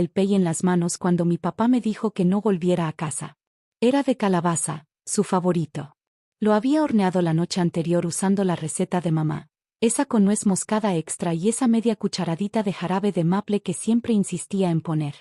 el pay en las manos cuando mi papá me dijo que no volviera a casa. Era de calabaza, su favorito. Lo había horneado la noche anterior usando la receta de mamá, esa con nuez moscada extra y esa media cucharadita de jarabe de maple que siempre insistía en poner.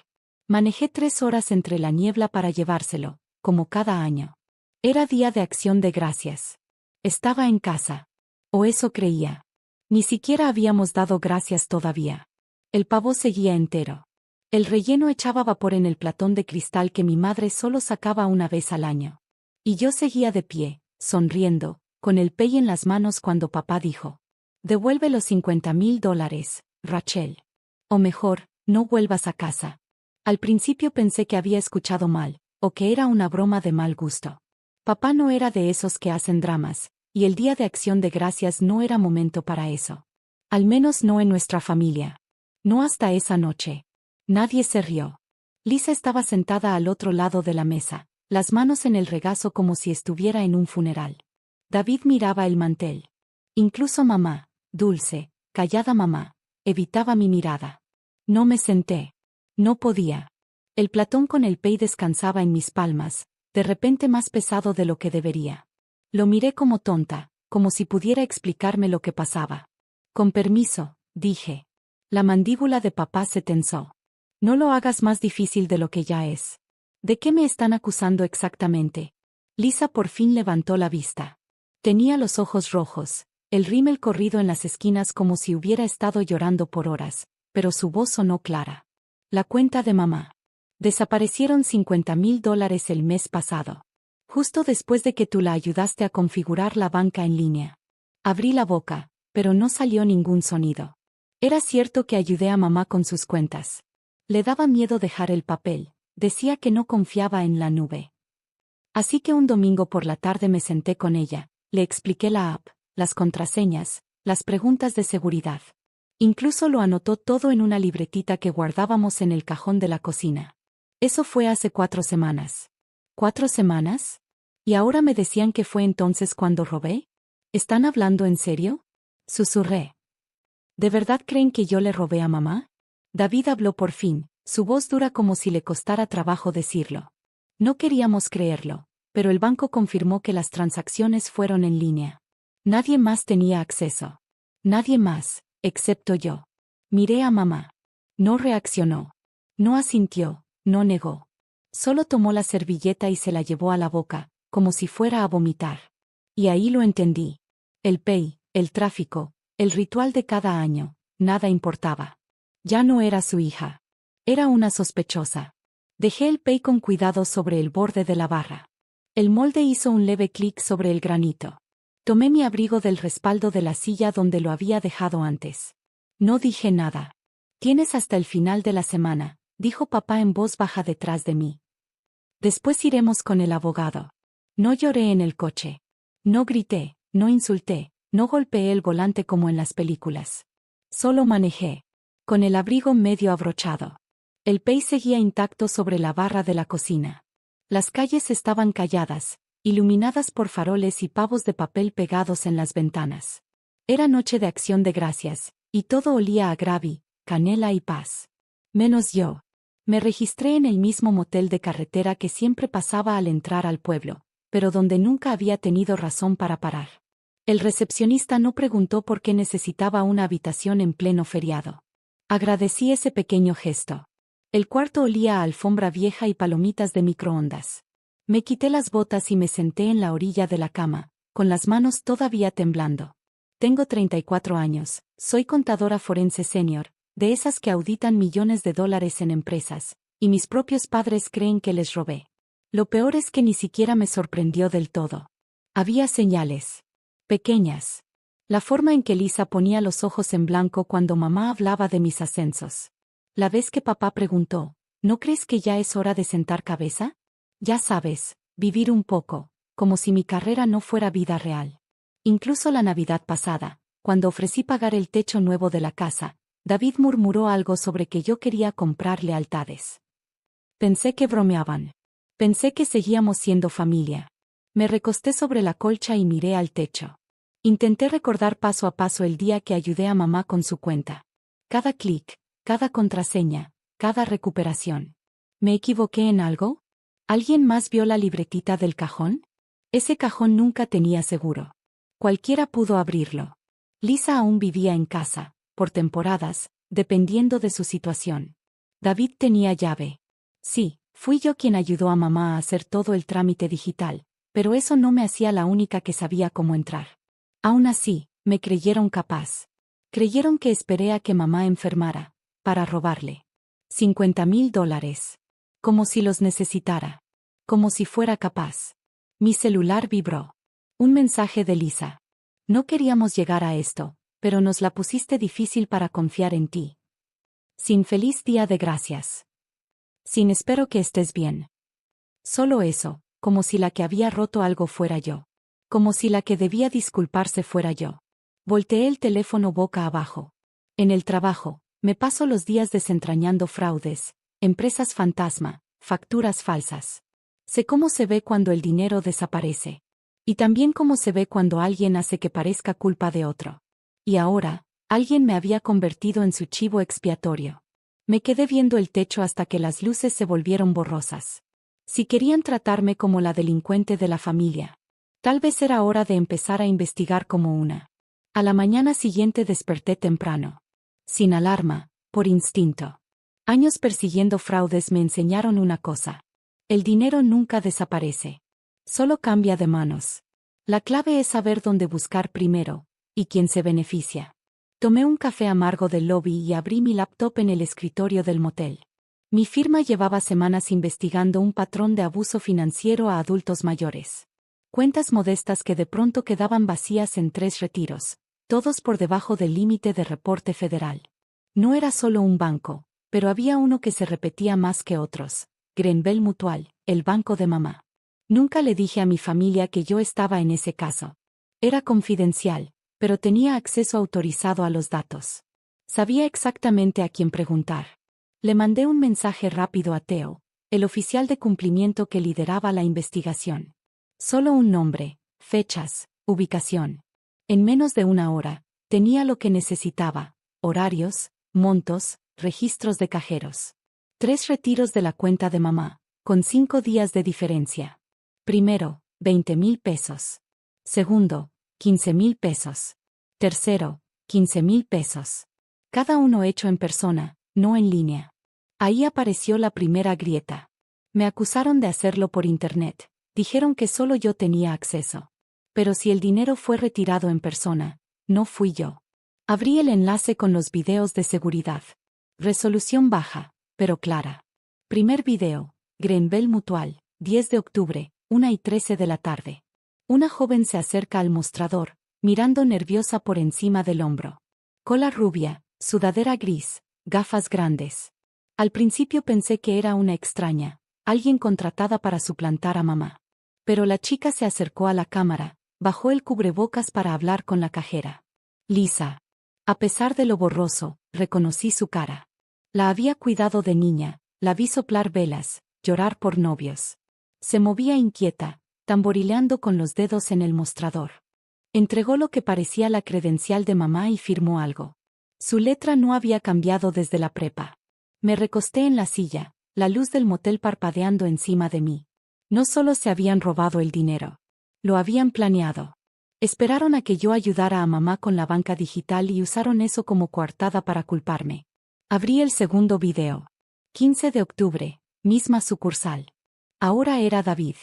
Manejé 3 horas entre la niebla para llevárselo, como cada año. Era día de Acción de Gracias. Estaba en casa. O eso creía. Ni siquiera habíamos dado gracias todavía. El pavo seguía entero. El relleno echaba vapor en el platón de cristal que mi madre solo sacaba una vez al año. Y yo seguía de pie, sonriendo, con el pay en las manos cuando papá dijo: «Devuelve los $50,000, Rachel. O mejor, no vuelvas a casa». Al principio pensé que había escuchado mal, o que era una broma de mal gusto. Papá no era de esos que hacen dramas, y el Día de Acción de Gracias no era momento para eso. Al menos no en nuestra familia. No hasta esa noche. Nadie se rió. Lisa estaba sentada al otro lado de la mesa, las manos en el regazo como si estuviera en un funeral. David miraba el mantel. Incluso mamá, dulce, callada mamá, evitaba mi mirada. No me senté. No podía. El platón con el pay descansaba en mis palmas, de repente más pesado de lo que debería. Lo miré como tonta, como si pudiera explicarme lo que pasaba. «Con permiso», dije. La mandíbula de papá se tensó. «No lo hagas más difícil de lo que ya es». «¿De qué me están acusando exactamente?» Lisa por fin levantó la vista. Tenía los ojos rojos, el rímel corrido en las esquinas como si hubiera estado llorando por horas, pero su voz sonó clara. «La cuenta de mamá. Desaparecieron $50,000 el mes pasado. Justo después de que tú la ayudaste a configurar la banca en línea». Abrí la boca, pero no salió ningún sonido. Era cierto que ayudé a mamá con sus cuentas. Le daba miedo dejar el papel, decía que no confiaba en la nube. Así que un domingo por la tarde me senté con ella, le expliqué la app, las contraseñas, las preguntas de seguridad. Incluso lo anotó todo en una libretita que guardábamos en el cajón de la cocina. Eso fue hace 4 semanas. ¿4 semanas? ¿Y ahora me decían que fue entonces cuando robé? ¿Están hablando en serio?, susurré. ¿De verdad creen que yo le robé a mamá? David habló por fin, su voz dura como si le costara trabajo decirlo. No queríamos creerlo, pero el banco confirmó que las transacciones fueron en línea. Nadie más tenía acceso. Nadie más, excepto yo. Miré a mamá. No reaccionó. No asintió, no negó. Solo tomó la servilleta y se la llevó a la boca, como si fuera a vomitar. Y ahí lo entendí. El pay, el tráfico, el ritual de cada año, nada importaba. Ya no era su hija. Era una sospechosa. Dejé el pay con cuidado sobre el borde de la barra. El molde hizo un leve clic sobre el granito. Tomé mi abrigo del respaldo de la silla donde lo había dejado antes. No dije nada. «Tienes hasta el final de la semana», dijo papá en voz baja detrás de mí. «Después iremos con el abogado». No lloré en el coche. No grité, no insulté, no golpeé el volante como en las películas. Solo manejé. Con el abrigo medio abrochado. El pay seguía intacto sobre la barra de la cocina. Las calles estaban calladas, iluminadas por faroles y pavos de papel pegados en las ventanas. Era noche de Acción de Gracias, y todo olía a gravy, canela y paz. Menos yo. Me registré en el mismo motel de carretera que siempre pasaba al entrar al pueblo, pero donde nunca había tenido razón para parar. El recepcionista no preguntó por qué necesitaba una habitación en pleno feriado. Agradecí ese pequeño gesto. El cuarto olía a alfombra vieja y palomitas de microondas. Me quité las botas y me senté en la orilla de la cama, con las manos todavía temblando. Tengo 34 años, soy contadora forense senior, de esas que auditan millones de dólares en empresas, y mis propios padres creen que les robé. Lo peor es que ni siquiera me sorprendió del todo. Había señales. Pequeñas. La forma en que Lisa ponía los ojos en blanco cuando mamá hablaba de mis ascensos. La vez que papá preguntó, ¿no crees que ya es hora de sentar cabeza? Ya sabes, vivir un poco, como si mi carrera no fuera vida real. Incluso la Navidad pasada, cuando ofrecí pagar el techo nuevo de la casa, David murmuró algo sobre que yo quería comprar lealtades. Pensé que bromeaban. Pensé que seguíamos siendo familia. Me recosté sobre la colcha y miré al techo. Intenté recordar paso a paso el día que ayudé a mamá con su cuenta. Cada clic, cada contraseña, cada recuperación. ¿Me equivoqué en algo? ¿Alguien más vio la libretita del cajón? Ese cajón nunca tenía seguro. Cualquiera pudo abrirlo. Lisa aún vivía en casa, por temporadas, dependiendo de su situación. David tenía llave. Sí, fui yo quien ayudó a mamá a hacer todo el trámite digital, pero eso no me hacía la única que sabía cómo entrar. Aún así, me creyeron capaz. Creyeron que esperé a que mamá enfermara, para robarle $50,000. Como si los necesitara. Como si fuera capaz. Mi celular vibró. Un mensaje de Lisa. No queríamos llegar a esto, pero nos la pusiste difícil para confiar en ti. Sin feliz día de gracias. Sin espero que estés bien. Solo eso, como si la que había roto algo fuera yo. Como si la que debía disculparse fuera yo. Volteé el teléfono boca abajo. En el trabajo, me paso los días desentrañando fraudes, empresas fantasma, facturas falsas. Sé cómo se ve cuando el dinero desaparece. Y también cómo se ve cuando alguien hace que parezca culpa de otro. Y ahora, alguien me había convertido en su chivo expiatorio. Me quedé viendo el techo hasta que las luces se volvieron borrosas. Si querían tratarme como la delincuente de la familia, tal vez era hora de empezar a investigar como una. A la mañana siguiente desperté temprano. Sin alarma, por instinto. Años persiguiendo fraudes me enseñaron una cosa. El dinero nunca desaparece. Solo cambia de manos. La clave es saber dónde buscar primero, y quién se beneficia. Tomé un café amargo del lobby y abrí mi laptop en el escritorio del motel. Mi firma llevaba semanas investigando un patrón de abuso financiero a adultos mayores. Cuentas modestas que de pronto quedaban vacías en 3 retiros, todos por debajo del límite de reporte federal. No era solo un banco, pero había uno que se repetía más que otros. Grenville Mutual, el banco de mamá. Nunca le dije a mi familia que yo estaba en ese caso. Era confidencial, pero tenía acceso autorizado a los datos. Sabía exactamente a quién preguntar. Le mandé un mensaje rápido a Theo, el oficial de cumplimiento que lideraba la investigación. Solo un nombre, fechas, ubicación. En menos de una hora, tenía lo que necesitaba: horarios, montos, registros de cajeros. 3 retiros de la cuenta de mamá, con 5 días de diferencia. Primero, 20,000 pesos. Segundo, 15,000 pesos. Tercero, 15,000 pesos. Cada uno hecho en persona, no en línea. Ahí apareció la primera grieta. Me acusaron de hacerlo por internet. Dijeron que solo yo tenía acceso. Pero si el dinero fue retirado en persona, no fui yo. Abrí el enlace con los videos de seguridad. Resolución baja, pero clara. Primer video, Grenville Mutual, 10 de octubre, 1:13 de la tarde. Una joven se acerca al mostrador, mirando nerviosa por encima del hombro. Cola rubia, sudadera gris, gafas grandes. Al principio pensé que era una extraña, alguien contratada para suplantar a mamá. Pero la chica se acercó a la cámara, bajó el cubrebocas para hablar con la cajera. Lisa. A pesar de lo borroso, reconocí su cara. La había cuidado de niña, la vi soplar velas, llorar por novios. Se movía inquieta, tamborileando con los dedos en el mostrador. Entregó lo que parecía la credencial de mamá y firmó algo. Su letra no había cambiado desde la prepa. Me recosté en la silla, la luz del motel parpadeando encima de mí. No solo se habían robado el dinero. Lo habían planeado. Esperaron a que yo ayudara a mamá con la banca digital y usaron eso como coartada para culparme. Abrí el segundo video. 15 de octubre, misma sucursal. Ahora era David.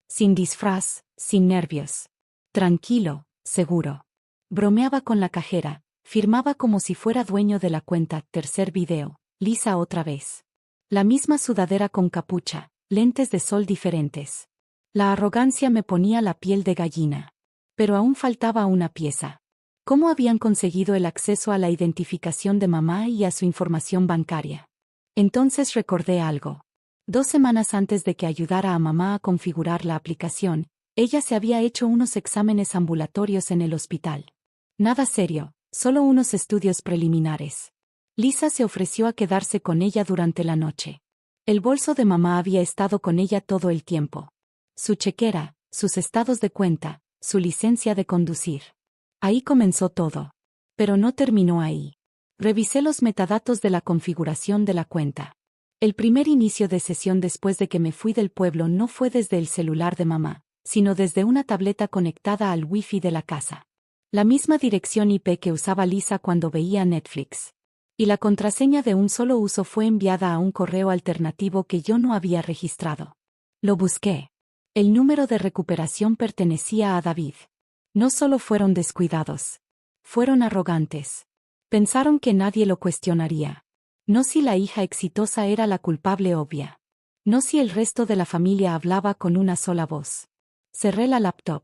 Sin disfraz, sin nervios. Tranquilo, seguro. Bromeaba con la cajera, firmaba como si fuera dueño de la cuenta. Tercer video, Lisa otra vez. La misma sudadera con capucha, lentes de sol diferentes. La arrogancia me ponía la piel de gallina. Pero aún faltaba una pieza. ¿Cómo habían conseguido el acceso a la identificación de mamá y a su información bancaria? Entonces recordé algo. 2 semanas antes de que ayudara a mamá a configurar la aplicación, ella se había hecho unos exámenes ambulatorios en el hospital. Nada serio, solo unos estudios preliminares. Lisa se ofreció a quedarse con ella durante la noche. El bolso de mamá había estado con ella todo el tiempo. Su chequera, sus estados de cuenta, su licencia de conducir. Ahí comenzó todo. Pero no terminó ahí. Revisé los metadatos de la configuración de la cuenta. El primer inicio de sesión después de que me fui del pueblo no fue desde el celular de mamá, sino desde una tableta conectada al wifi de la casa. La misma dirección IP que usaba Lisa cuando veía Netflix. Y la contraseña de un solo uso fue enviada a un correo alternativo que yo no había registrado. Lo busqué. El número de recuperación pertenecía a David. No solo fueron descuidados. Fueron arrogantes. Pensaron que nadie lo cuestionaría. No si la hija exitosa era la culpable obvia. No si el resto de la familia hablaba con una sola voz. Cerré la laptop.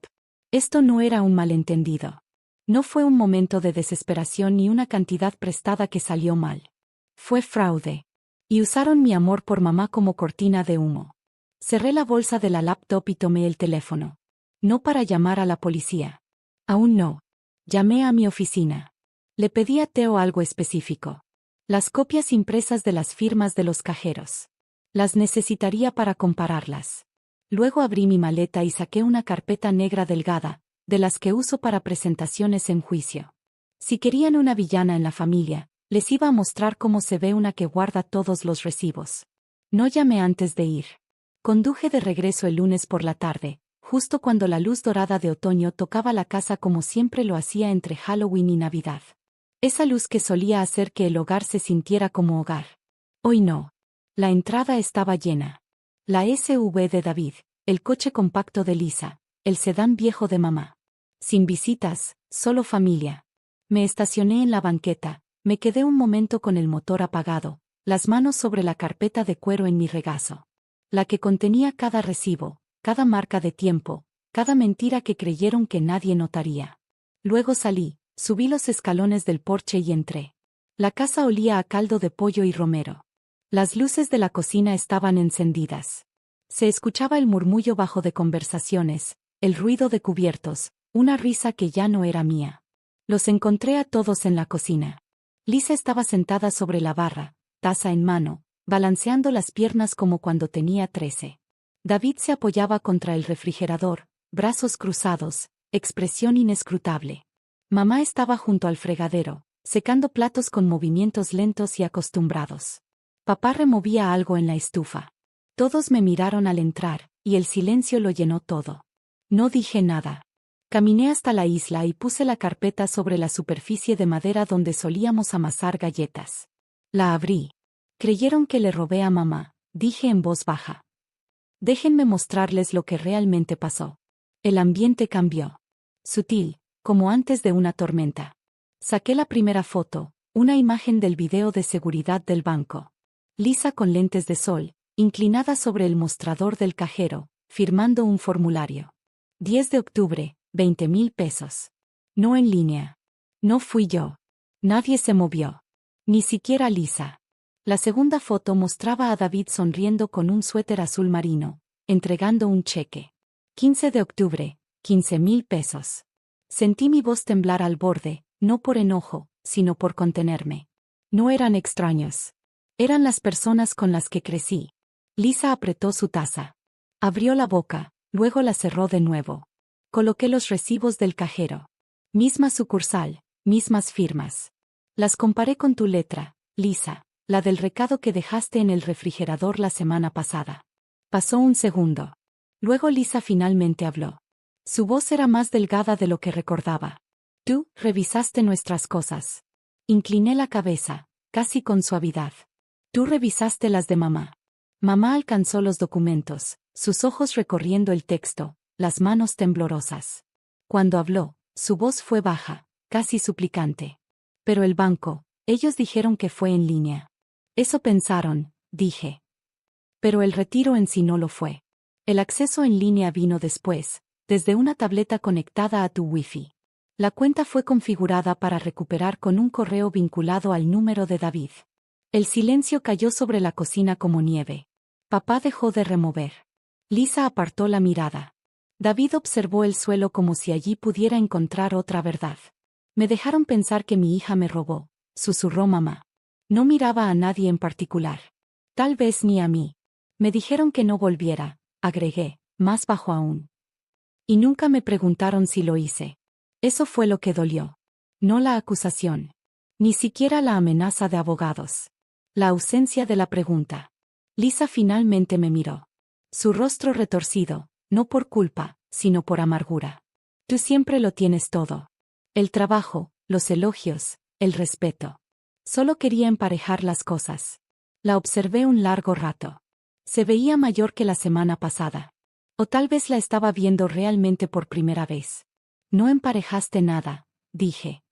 Esto no era un malentendido. No fue un momento de desesperación ni una cantidad prestada que salió mal. Fue fraude. Y usaron mi amor por mamá como cortina de humo. Cerré la bolsa de la laptop y tomé el teléfono. No para llamar a la policía. Aún no. Llamé a mi oficina. Le pedí a Teo algo específico. Las copias impresas de las firmas de los cajeros. Las necesitaría para compararlas. Luego abrí mi maleta y saqué una carpeta negra delgada, de las que uso para presentaciones en juicio. Si querían una villana en la familia, les iba a mostrar cómo se ve una que guarda todos los recibos. No llamé antes de ir. Conduje de regreso el lunes por la tarde, justo cuando la luz dorada de otoño tocaba la casa como siempre lo hacía entre Halloween y Navidad. Esa luz que solía hacer que el hogar se sintiera como hogar. Hoy no. La entrada estaba llena. La SUV de David, el coche compacto de Lisa, el sedán viejo de mamá. Sin visitas, solo familia. Me estacioné en la banqueta, me quedé un momento con el motor apagado, las manos sobre la carpeta de cuero en mi regazo. La que contenía cada recibo, cada marca de tiempo, cada mentira que creyeron que nadie notaría. Luego salí, subí los escalones del porche y entré. La casa olía a caldo de pollo y romero. Las luces de la cocina estaban encendidas. Se escuchaba el murmullo bajo de conversaciones, el ruido de cubiertos, una risa que ya no era mía. Los encontré a todos en la cocina. Lisa estaba sentada sobre la barra, taza en mano, balanceando las piernas como cuando tenía 13. David se apoyaba contra el refrigerador, brazos cruzados, expresión inescrutable. Mamá estaba junto al fregadero, secando platos con movimientos lentos y acostumbrados. Papá removía algo en la estufa. Todos me miraron al entrar, y el silencio lo llenó todo. No dije nada. Caminé hasta la isla y puse la carpeta sobre la superficie de madera donde solíamos amasar galletas. La abrí. Creyeron que le robé a mamá, dije en voz baja. Déjenme mostrarles lo que realmente pasó. El ambiente cambió. Sutil, como antes de una tormenta. Saqué la primera foto, una imagen del video de seguridad del banco. Lisa con lentes de sol, inclinada sobre el mostrador del cajero, firmando un formulario. 10 de octubre, 20,000 pesos. No en línea. No fui yo. Nadie se movió. Ni siquiera Lisa. La segunda foto mostraba a David sonriendo con un suéter azul marino, entregando un cheque. 15 de octubre, 15,000 pesos. Sentí mi voz temblar al borde, no por enojo, sino por contenerme. No eran extraños. Eran las personas con las que crecí. Lisa apretó su taza. Abrió la boca, luego la cerró de nuevo. Coloqué los recibos del cajero. Misma sucursal, mismas firmas. Las comparé con tu letra, Lisa, la del recado que dejaste en el refrigerador la semana pasada. Pasó un segundo. Luego Lisa finalmente habló. Su voz era más delgada de lo que recordaba. Tú revisaste nuestras cosas. Incliné la cabeza, casi con suavidad. Tú revisaste las de mamá. Mamá alcanzó los documentos, sus ojos recorriendo el texto, las manos temblorosas. Cuando habló, su voz fue baja, casi suplicante. Pero el banco, ellos dijeron que fue en línea. Eso pensaron, dije. Pero el retiro en sí no lo fue. El acceso en línea vino después, desde una tableta conectada a tu Wi-Fi. La cuenta fue configurada para recuperar con un correo vinculado al número de David. El silencio cayó sobre la cocina como nieve. Papá dejó de remover. Lisa apartó la mirada. David observó el suelo como si allí pudiera encontrar otra verdad. Me dejaron pensar que mi hija me robó, susurró mamá. No miraba a nadie en particular. Tal vez ni a mí. Me dijeron que no volviera, agregué, más bajo aún. Y nunca me preguntaron si lo hice. Eso fue lo que dolió. No la acusación. Ni siquiera la amenaza de abogados. La ausencia de la pregunta. Lisa finalmente me miró. Su rostro retorcido, no por culpa, sino por amargura. Tú siempre lo tienes todo. El trabajo, los elogios, el respeto. Solo quería emparejar las cosas. La observé un largo rato. Se veía mayor que la semana pasada. O tal vez la estaba viendo realmente por primera vez. No emparejaste nada, dije.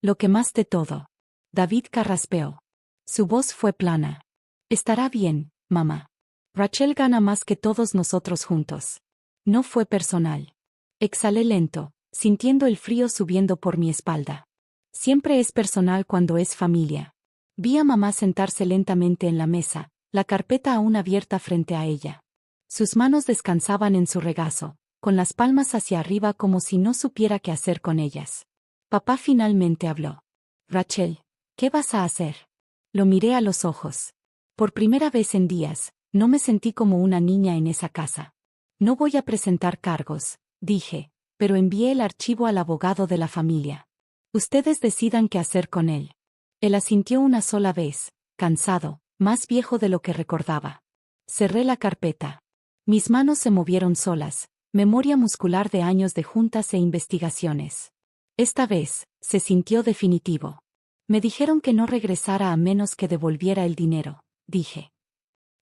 Lo quemaste todo. David carraspeó. Su voz fue plana. Estará bien, mamá. Rachel gana más que todos nosotros juntos. No fue personal. Exhalé lento, sintiendo el frío subiendo por mi espalda. Siempre es personal cuando es familia. Vi a mamá sentarse lentamente en la mesa, la carpeta aún abierta frente a ella. Sus manos descansaban en su regazo, con las palmas hacia arriba como si no supiera qué hacer con ellas. Papá finalmente habló. Rachel, ¿qué vas a hacer? Lo miré a los ojos. Por primera vez en días, no me sentí como una niña en esa casa. No voy a presentar cargos, dije, pero envié el archivo al abogado de la familia. Ustedes decidan qué hacer con él. Él asintió una sola vez, cansado, más viejo de lo que recordaba. Cerré la carpeta. Mis manos se movieron solas, memoria muscular de años de juntas e investigaciones. Esta vez, se sintió definitivo. Me dijeron que no regresara a menos que devolviera el dinero, dije.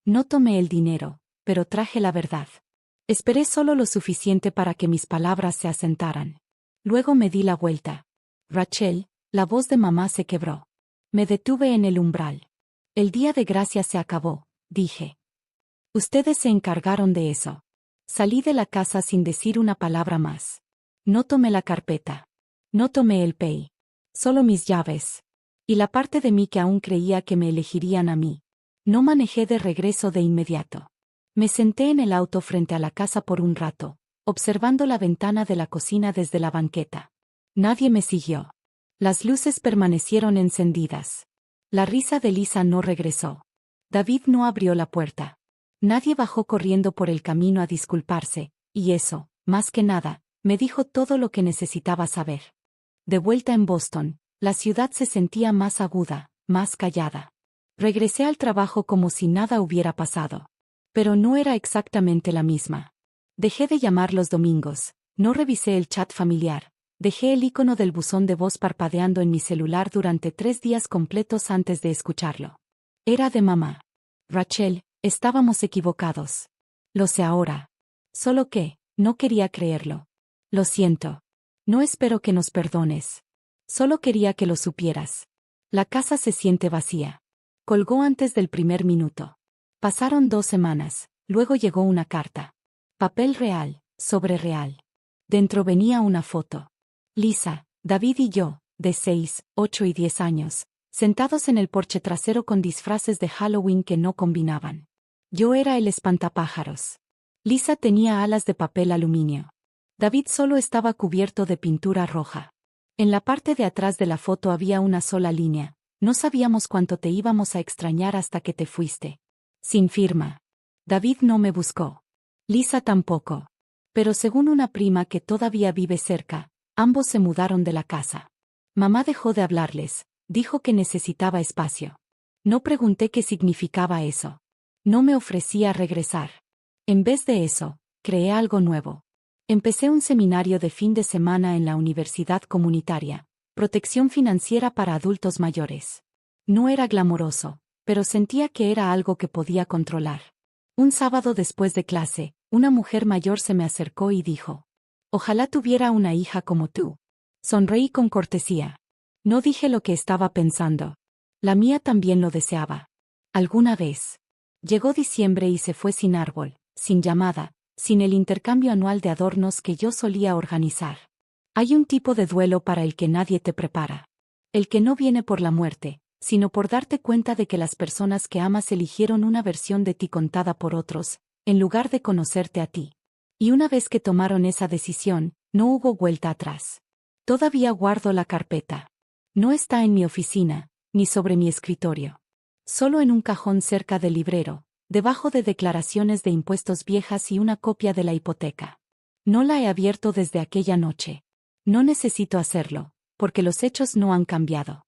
No tomé el dinero, pero traje la verdad. Esperé solo lo suficiente para que mis palabras se asentaran. Luego me di la vuelta. Rachel, la voz de mamá se quebró. Me detuve en el umbral. El día de gracia se acabó, dije. Ustedes se encargaron de eso. Salí de la casa sin decir una palabra más. No tomé la carpeta. No tomé el pay. Solo mis llaves. Y la parte de mí que aún creía que me elegirían a mí. No manejé de regreso de inmediato. Me senté en el auto frente a la casa por un rato, observando la ventana de la cocina desde la banqueta. Nadie me siguió. Las luces permanecieron encendidas. La risa de Lisa no regresó. David no abrió la puerta. Nadie bajó corriendo por el camino a disculparse, y eso, más que nada, me dijo todo lo que necesitaba saber. De vuelta en Boston, la ciudad se sentía más aguda, más callada. Regresé al trabajo como si nada hubiera pasado. Pero no era exactamente la misma. Dejé de llamar los domingos, no revisé el chat familiar, dejé el icono del buzón de voz parpadeando en mi celular durante 3 días completos antes de escucharlo. Era de mamá. Rachel, estábamos equivocados. Lo sé ahora. Solo que, no quería creerlo. Lo siento. No espero que nos perdones. Solo quería que lo supieras. La casa se siente vacía. Colgó antes del primer minuto. Pasaron 2 semanas, luego llegó una carta. Papel real, sobre real. Dentro venía una foto. Lisa, David y yo, de 6, 8 y 10 años, sentados en el porche trasero con disfraces de Halloween que no combinaban. Yo era el espantapájaros. Lisa tenía alas de papel aluminio. David solo estaba cubierto de pintura roja. En la parte de atrás de la foto había una sola línea. No sabíamos cuánto te íbamos a extrañar hasta que te fuiste. Sin firma. David no me buscó. Lisa tampoco. Pero según una prima que todavía vive cerca, ambos se mudaron de la casa. Mamá dejó de hablarles, dijo que necesitaba espacio. No pregunté qué significaba eso. No me ofrecía regresar. En vez de eso, creé algo nuevo. Empecé un seminario de fin de semana en la universidad comunitaria, protección financiera para adultos mayores. No era glamoroso, pero sentía que era algo que podía controlar. Un sábado después de clase, una mujer mayor se me acercó y dijo: «Ojalá tuviera una hija como tú». Sonreí con cortesía. No dije lo que estaba pensando. La mía también lo deseaba. Alguna vez. Llegó diciembre y se fue sin árbol, sin llamada, sin el intercambio anual de adornos que yo solía organizar. Hay un tipo de duelo para el que nadie te prepara. El que no viene por la muerte, sino por darte cuenta de que las personas que amas eligieron una versión de ti contada por otros, en lugar de conocerte a ti. Y una vez que tomaron esa decisión, no hubo vuelta atrás. Todavía guardo la carpeta. No está en mi oficina, ni sobre mi escritorio. Solo en un cajón cerca del librero, debajo de declaraciones de impuestos viejas y una copia de la hipoteca. No la he abierto desde aquella noche. No necesito hacerlo, porque los hechos no han cambiado.